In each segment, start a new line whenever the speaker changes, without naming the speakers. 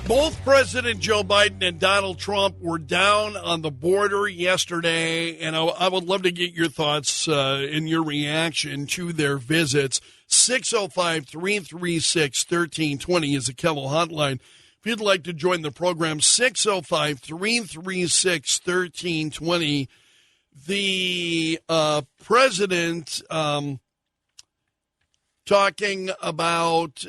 Both President Joe Biden and Donald Trump were down on the border yesterday, and I would love to get your thoughts and your reaction to their visits. 605-336-1320 is the Kello hotline. If you'd like to join the program, 605-336-1320. The president talking about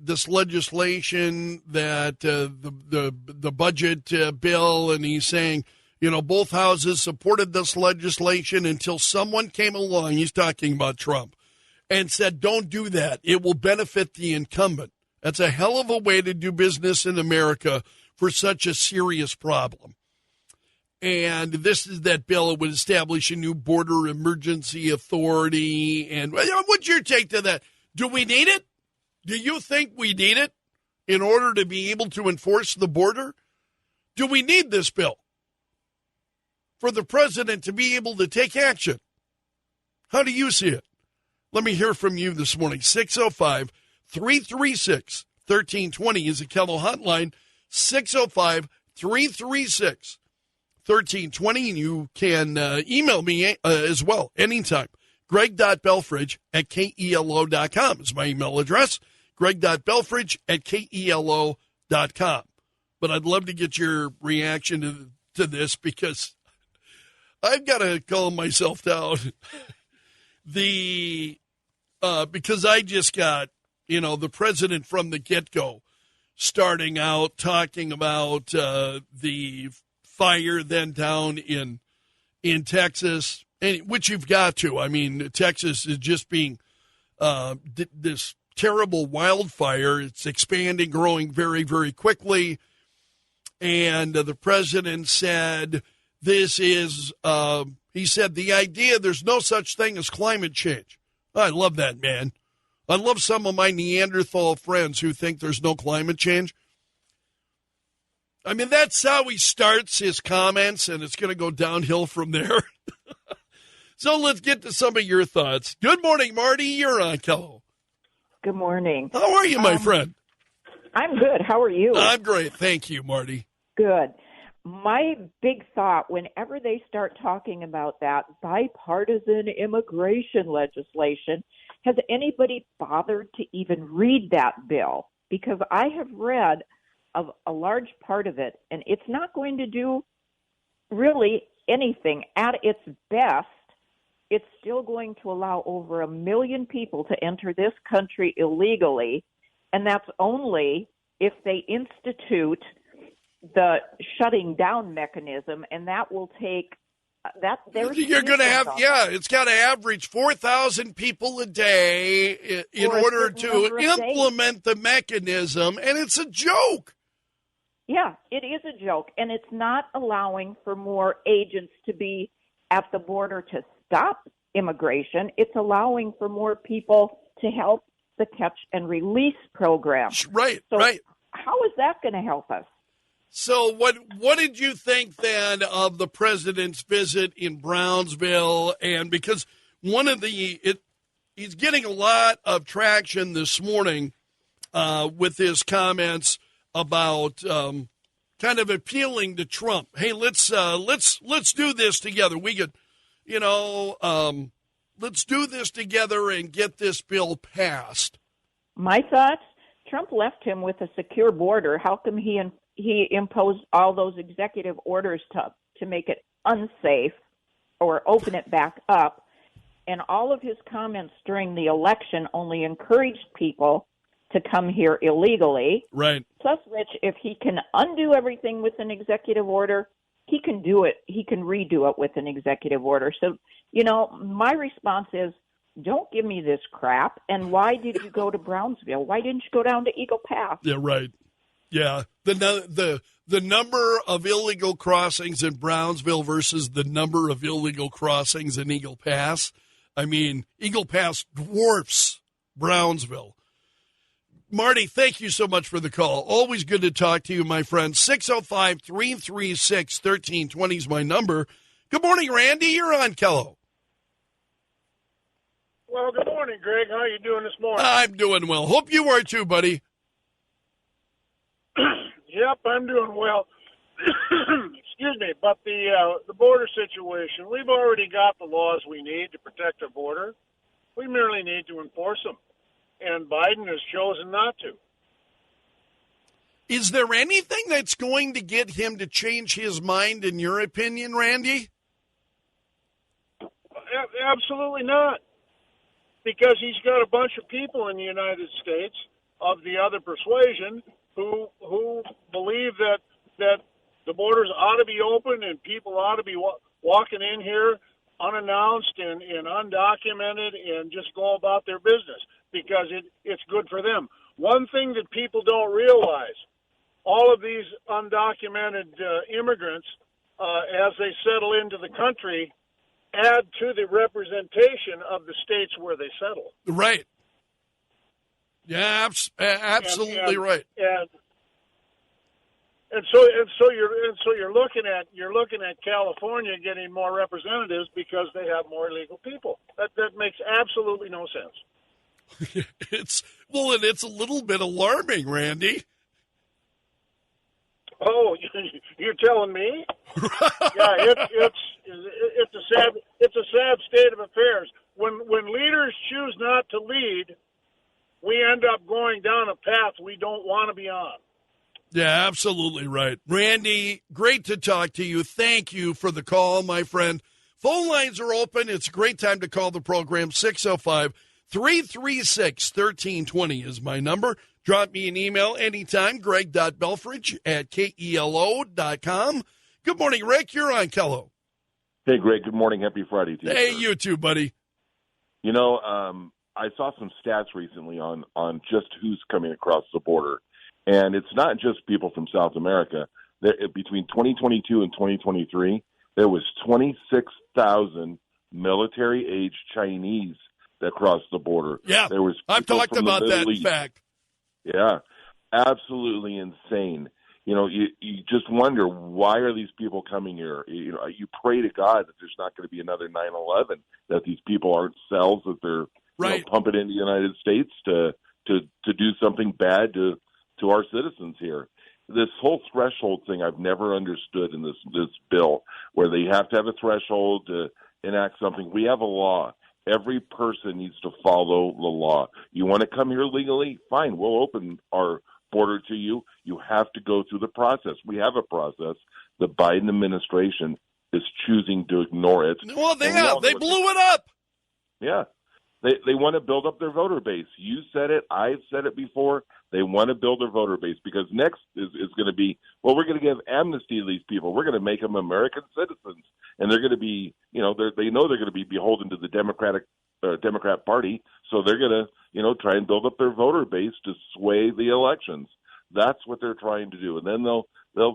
this legislation that the budget bill, and he's saying, both houses supported this legislation until someone came along, he's talking about Trump, and said, don't do that. It will benefit the incumbent. That's a hell of a way to do business in America for such a serious problem. And this is that bill that would establish a new border emergency authority. And what's your take to that? Do we need it? Do you think we need it in order to be able to enforce the border? Do we need this bill for the president to be able to take action? How do you see it? Let me hear from you this morning. 605-336-1320 is the Kello hotline. 605-336-1320. 1320, and you can email me as well anytime. Greg.Belfridge@KELO.com is my email address. Greg.Belfridge@KELO.com. But I'd love to get your reaction to this because I've got to calm myself down. Because I just got, the president from the get-go starting out talking about the fire then down in Texas, which you've got to. I mean, Texas is just being this terrible wildfire. It's expanding, growing very, very quickly. And the president said this is, he said, the idea there's no such thing as climate change. I love that, man. I love some of my Neanderthal friends who think there's no climate change. I mean, that's how he starts his comments, and it's going to go downhill from there. So let's get to some of your thoughts. Good morning, Marty. You're on, Kello.
Good morning.
How are you, my friend?
I'm good. How are you?
I'm great. Thank you, Marty.
Good. My big thought, whenever they start talking about that bipartisan immigration legislation, has anybody bothered to even read that bill? Because I have read of a large part of it, and it's not going to do really anything. At its best, it's still going to allow over 1 million people to enter this country illegally, and that's only if they institute the shutting down mechanism, and that will take that.
You're going to have, it's got to average 4,000 people a day in order to implement the mechanism, and it's a joke.
Yeah, it is a joke, and it's not allowing for more agents to be at the border to stop immigration. It's allowing for more people to help the catch and release program.
Right,
so
right.
How is that going to help us?
So what did you think then of the president's visit in Brownsville? And because he's getting a lot of traction this morning with his comments about kind of appealing to Trump. Hey, let's do this together. We could, let's do this together and get this bill passed.
My thoughts: Trump left him with a secure border. How come he imposed all those executive orders to make it unsafe or open it back up? And all of his comments during the election only encouraged people to come here illegally.
Right.
Plus, Rich, if he can undo everything with an executive order, he can do it. He can redo it with an executive order. So, my response is, don't give me this crap. And why did you go to Brownsville? Why didn't you go down to Eagle Pass?
Yeah, right. Yeah. The number of illegal crossings in Brownsville versus the number of illegal crossings in Eagle Pass. I mean, Eagle Pass dwarfs Brownsville. Marty, thank you so much for the call. Always good to talk to you, my friend. 605-336-1320 is my number. Good morning, Randy. You're on, Kello.
Well, good morning, Greg. How are you doing this morning?
I'm doing well. Hope you are too, buddy.
Yep, I'm doing well. Excuse me, but the border situation, we've already got the laws we need to protect our border. We merely need to enforce them, and Biden has chosen not to.
Is there anything that's going to get him to change his mind, in your opinion, Randy?
Absolutely not, because he's got a bunch of people in the United States of the other persuasion who believe that the borders ought to be open and people ought to be walking in here unannounced and undocumented and just go about their business because it's good for them. One thing that people don't realize, all of these undocumented immigrants, as they settle into the country, add to the representation of the states where they settle.
Right. Yeah, absolutely right.
And so you're looking at California getting more representatives because they have more illegal people. That makes absolutely no sense.
It's a little bit alarming, Randy.
Oh, you're telling me? Yeah, it's a sad state of affairs. When leaders choose not to lead, we end up going down a path we don't want to be on.
Yeah, absolutely right. Randy, great to talk to you. Thank you for the call, my friend. Phone lines are open. It's a great time to call the program. 605-336-1320 is my number. Drop me an email anytime, greg.belfridge@kelo.com. Good morning, Rick. You're on Kello.
Hey, Greg. Good morning. Happy Friday to you.
Hey,
sir.
you too, buddy.
You know, I saw some stats recently on just who's coming across the border. And it's not just people from South America. Between 2022 and 2023, there was 26,000 military-age Chinese that crossed the border.
Yeah,
there was
I've talked about that, in fact.
Yeah, absolutely insane. You know, you just wonder, why are these people coming here? You know, you pray to God that there's not going to be another 9/11, that these people aren't cells that they're pumping into the United States to do something bad to our citizens here. This whole threshold thing I've never understood in this bill, where they have to have a threshold to enact something. We have a law. Every person needs to follow the law. You want to come here legally? Fine, we'll open our border to you. You have to go through the process. We have a process. The Biden administration is choosing to ignore it.
Well, they blew it up.
Yeah. They want to build up their voter base. You said it. I've said it before. They want to build their voter base because next is going to be, well, we're going to give amnesty to these people. We're going to make them American citizens. And they're going to be, they know they're going to be beholden to the Democrat Party. So they're going to, try and build up their voter base to sway the elections. That's what they're trying to do. And then they'll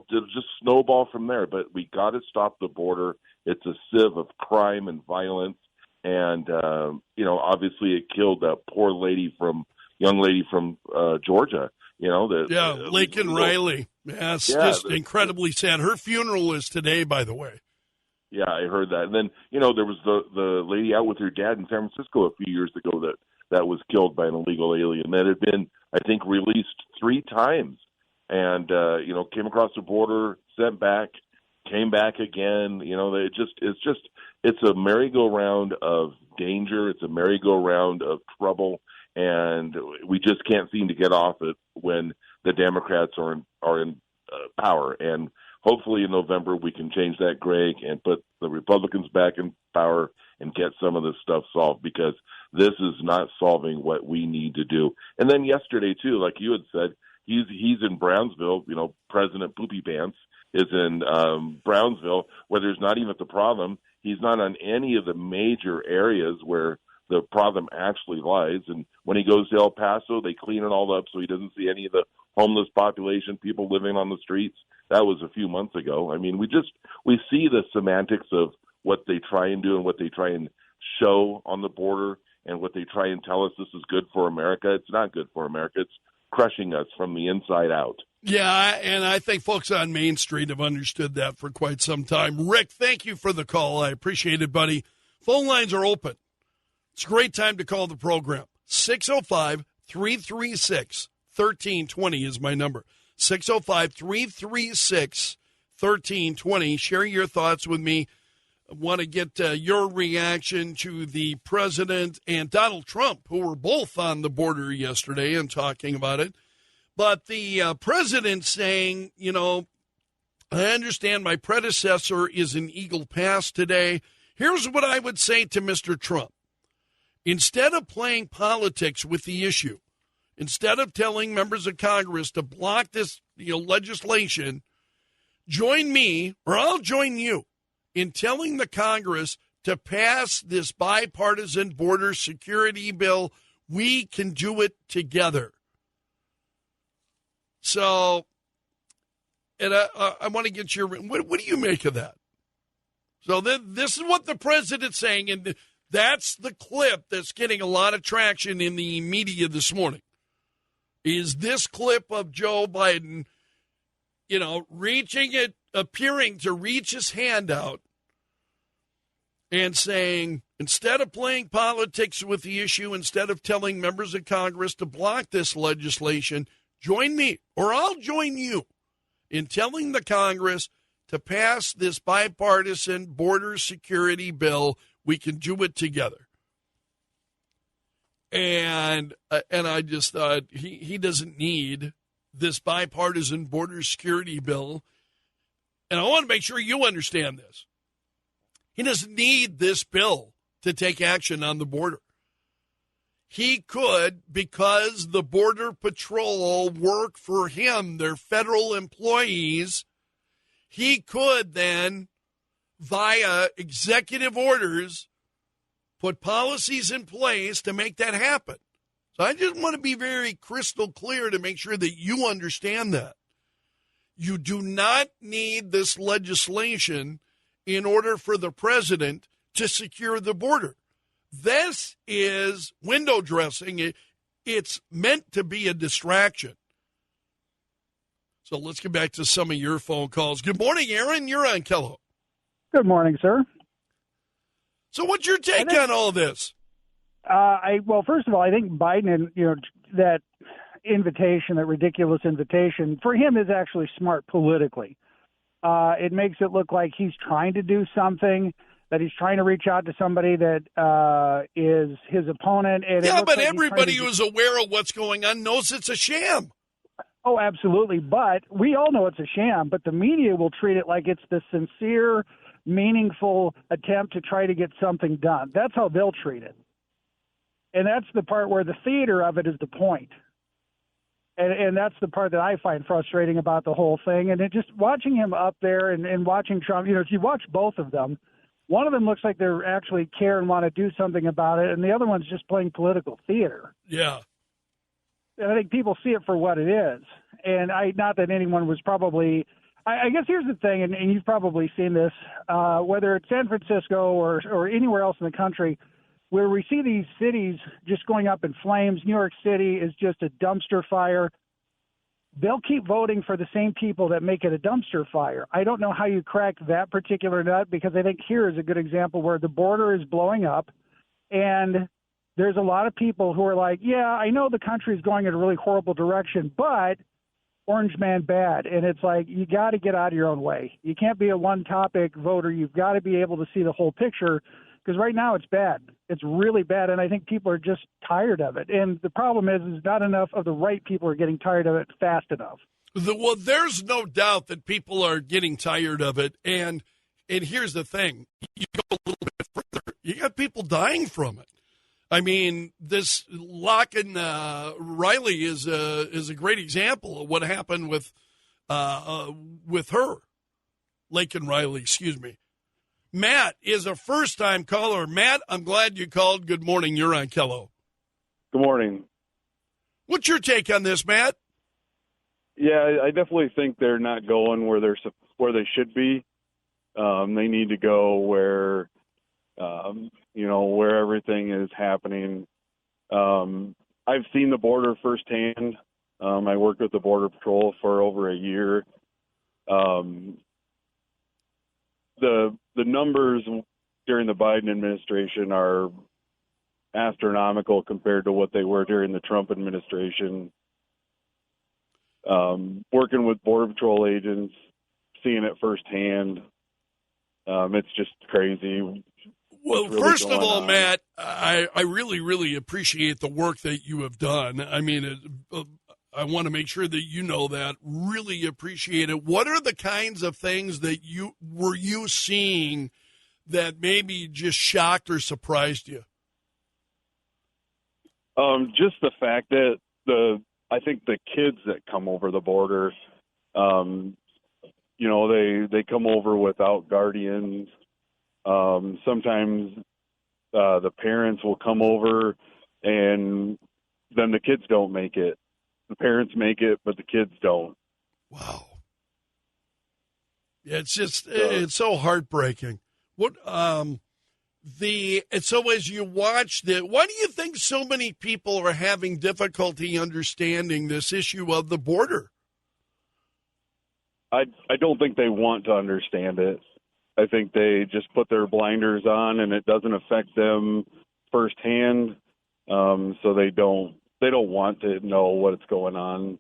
just snowball from there. But we got to stop the border. It's a sieve of crime and violence. And, obviously it killed that poor young lady from Georgia,
Lincoln Riley. Yeah, it's just incredibly sad. Her funeral is today, by the way.
Yeah, I heard that. And then, there was the lady out with her dad in San Francisco a few years ago that was killed by an illegal alien that had been, I think, released 3 times and, came across the border, sent back, came back again. It's a merry-go-round of danger. It's a merry-go-round of trouble, and we just can't seem to get off it when the Democrats are in power. And hopefully in November we can change that, Greg, and put the Republicans back in power and get some of this stuff solved, because this is not solving what we need to do. And then yesterday, too, like you had said, he's in Brownsville. President Poopy Pants is in Brownsville, where there's not even the problem. He's not on any of the major areas where the problem actually lies. And when he goes to El Paso, they clean it all up so he doesn't see any of the homeless population, people living on the streets. That was a few months ago. I mean, we see the semantics of what they try and do and what they try and show on the border and what they try and tell us this is good for America. It's not good for America. It's crushing us from the inside out.
Yeah, and I think folks on Main Street have understood that for quite some time. Rick, thank you for the call. I appreciate it, buddy. Phone lines are open. It's a great time to call the program. 605-336-1320 is my number. 605-336-1320. Share your thoughts with me. I want to get your reaction to the president and Donald Trump, who were both on the border yesterday and talking about it. But the president saying, I understand my predecessor is in Eagle Pass today. Here's what I would say to Mr. Trump. Instead of playing politics with the issue, instead of telling members of Congress to block this legislation, join me or I'll join you in telling the Congress to pass this bipartisan border security bill. We can do it together. So, and I want to get your, what do you make of that? So this is what the president's saying, and that's the clip that's getting a lot of traction in the media this morning, is this clip of Joe Biden, appearing to reach his hand out and saying, instead of playing politics with the issue, instead of telling members of Congress to block this legislation, join me or I'll join you in telling the Congress to pass this bipartisan border security bill. We can do it together. And I just thought he doesn't need this bipartisan border security bill. And I want to make sure you understand this. He doesn't need this bill to take action on the border. He could, because the Border Patrol work for him, they're federal employees, he could then, via executive orders, put policies in place to make that happen. So I just want to be very crystal clear to make sure that you understand that. You do not need this legislation in order for the president to secure the border. This is window dressing. It's meant to be a distraction. So let's get back to some of your phone calls. Good morning, Aaron. You're on Kello.
Good morning, sir.
So what's your take on all this?
Well, first of all, I think Biden and that invitation, that ridiculous invitation, for him is actually smart politically. It makes it look like he's trying to do something, that he's trying to reach out to somebody that is his opponent. And
yeah, but like everybody who's aware of what's going on knows it's a sham.
Oh, absolutely. But we all know it's a sham, but the media will treat it like it's the sincere, meaningful attempt to try to get something done. That's how they'll treat it. And that's the part where the theater of it is the point. And that's the part that I find frustrating about the whole thing. And just watching him up there and watching Trump, if you watch both of them, one of them looks like they're actually care and want to do something about it, and the other one's just playing political theater.
Yeah.
And I think people see it for what it is. And not that anyone was probably – I guess here's the thing, and you've probably seen this, whether it's San Francisco or anywhere else in the country, where we see these cities just going up in flames. New York City is just a dumpster fire. They'll keep voting for the same people that make it a dumpster fire. I don't know how you crack that particular nut, because I think here is a good example where the border is blowing up, and there's a lot of people who are like, yeah, I know the country is going in a really horrible direction, but orange man bad. And it's like, you got to get out of your own way. You can't be a one-topic voter. You've got to be able to see the whole picture, because right now it's bad. It's really bad, and I think people are just tired of it. And the problem is not enough of the right people are getting tired of it fast enough.
Well, there's no doubt that people are getting tired of it. And here's the thing. You go a little bit further. You got people dying from it. I mean, this Laken Riley is a great example of what happened with her. Laken Riley, excuse me. Matt is a first-time caller. Matt, I'm glad you called. Good morning. You're on Kello.
Good morning.
What's your take on this, Matt?
Yeah, I definitely think they're not going where they should be. They need to go where where everything is happening. I've seen the border firsthand. I worked with the Border Patrol for over a year. The numbers during the Biden administration are astronomical compared to what they were during the Trump administration. working with Border Patrol agents, seeing it firsthand, it's just crazy.
Well,
Really
first of
going
all,
on.
Matt, I really, really appreciate the work that you have done. I mean, I want to make sure that you know that. Really appreciate it. What are the kinds of things that you seeing that maybe just shocked or surprised you?
Just the fact that I think the kids that come over the border, they come over without guardians. Sometimes the parents will come over and then the kids don't make it. The parents make it, but the kids don't.
Wow. Yeah, it's just it's so heartbreaking. What so as you watch why do you think so many people are having difficulty understanding this issue of the border?
I don't think they want to understand it. I think they just put their blinders on and it doesn't affect them firsthand. So they don't want to know what's going on.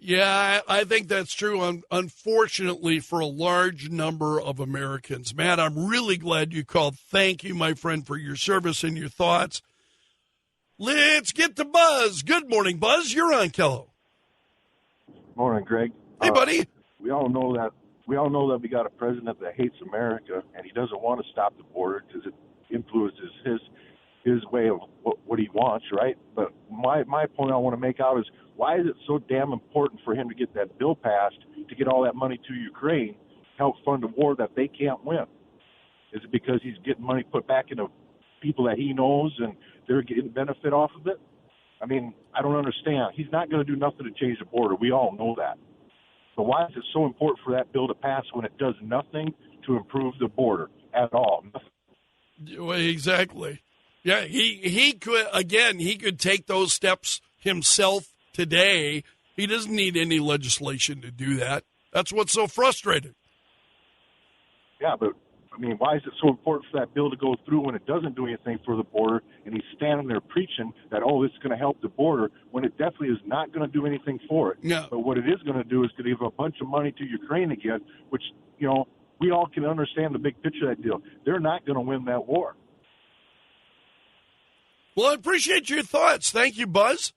Yeah, I think that's true, unfortunately, for a large number of Americans. Matt, I'm really glad you called. Thank you, my friend, for your service and your thoughts. Let's get to Buzz. Good morning, Buzz. You're on Kello.
Morning, Greg.
Hey, buddy.
We all know that we got a president that hates America, and he doesn't want to stop the border because it influences his way of what he wants, right? But my point I want to make out is, why is it so damn important for him to get that bill passed to get all that money to Ukraine, help fund a war that they can't win? Is it because he's getting money put back into people that he knows and they're getting benefit off of it? I mean, I don't understand. He's not going to do nothing to change the border. We all know that. But why is it so important for that bill to pass when it does nothing to improve the border at all? Nothing.
Exactly. Yeah, he could take those steps himself today. He doesn't need any legislation to do that. That's what's so frustrating.
Yeah, but I mean, why is it so important for that bill to go through when it doesn't do anything for the border, and he's standing there preaching that, oh, this is going to help the border, when it definitely is not going to do anything for it.
Yeah.
But what it is going to do is to give a bunch of money to Ukraine again, which, we all can understand the big picture of that deal. They're not going to win that war.
Well, I appreciate your thoughts. Thank you, Buzz.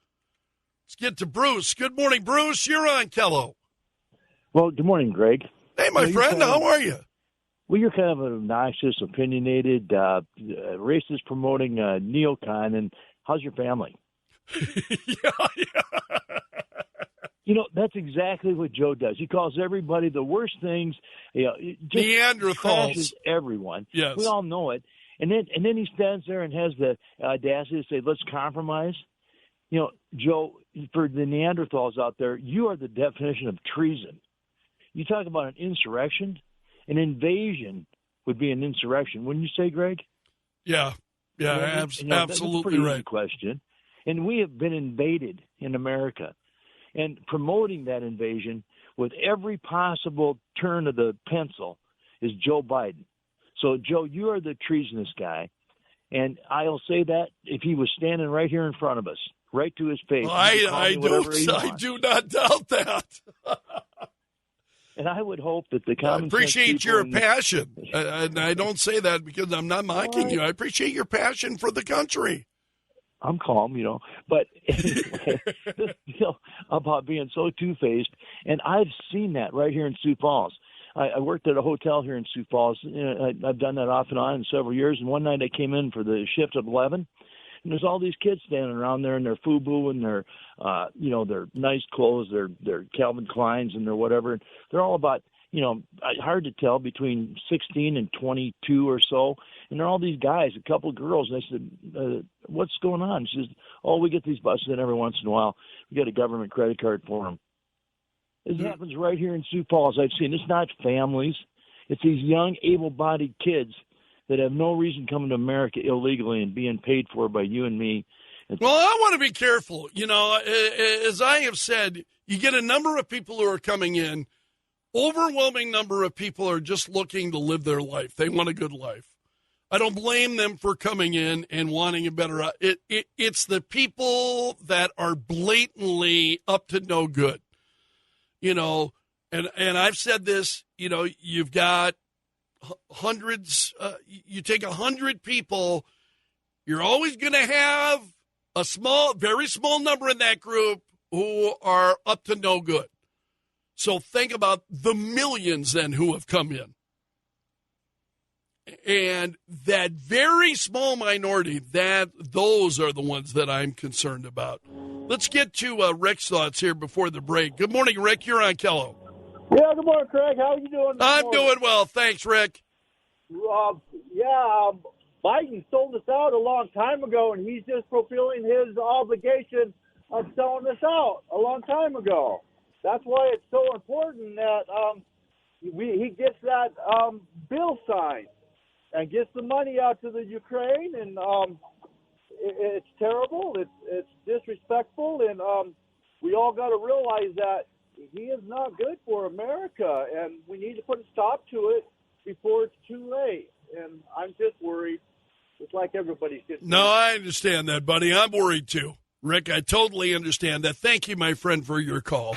Let's get to Bruce. Good morning, Bruce. You're on Kello.
Well, good morning, Greg.
Hey, my friend. How are you?
Well, you're kind of an obnoxious, opinionated, racist promoting neocon, and how's your family?
Yeah.
That's exactly what Joe does. He calls everybody the worst things. Just
Neanderthals.
Trashes everyone.
Yes.
We all know it. And then he stands there and has the audacity to say, let's compromise. Joe, for the Neanderthals out there, you are the definition of treason. You talk about an insurrection. An invasion would be an insurrection, wouldn't you say, Greg?
Yeah, absolutely
that's a pretty
right.
easy question. And we have been invaded in America. And promoting that invasion with every possible turn of the pencil is Joe Biden. So, Joe, you are the treasonous guy. And I'll say that if he was standing right here in front of us, right to his face.
I do not doubt that.
And I would hope that the
I appreciate your passion. And I don't say that because I'm not mocking you. I appreciate your passion for the country.
I'm calm, But anyway, this deal about being so two-faced, and I've seen that right here in Sioux Falls. I worked at a hotel here in Sioux Falls. I've done that off and on in several years. And one night I came in for the shift of 11, and there's all these kids standing around there in their FUBU and their, their nice clothes, their Calvin Kleins and their whatever. They're all about, hard to tell, between 16 and 22 or so. And they're all these guys, a couple of girls. And I said, what's going on? She says, oh, we get these buses in every once in a while. We get a government credit card for them. This happens right here in Sioux Falls. I've seen it's not families. It's these young, able-bodied kids that have no reason coming to America illegally and being paid for by you and me.
Well, I want to be careful. As I have said, you get a number of people who are coming in. Overwhelming number of people are just looking to live their life. They want a good life. I don't blame them for coming in and wanting a better. It's the people that are blatantly up to no good, you know. And I've said this, you know. You've got hundreds. You take 100 people, you're always going to have a very small number in that group who are up to no good. So think about the millions then who have come in. And that very small minority, those are the ones that I'm concerned about. Let's get to Rick's thoughts here before the break. Good morning, Rick. You're on Kello.
Yeah, good morning, Craig. How are you doing?
I'm doing well. Thanks, Rick.
Biden sold us out a long time ago, and he's just fulfilling his obligation of selling us out a long time ago. That's why it's so important that he gets that bill signed and gets the money out to the Ukraine, and it's terrible. It's disrespectful, and we all got to realize that he is not good for America, and we need to put a stop to it before it's too late. And I'm just worried, just like everybody's getting.
No, I understand that, buddy. I'm worried too. Rick, I totally understand that. Thank you, my friend, for your call.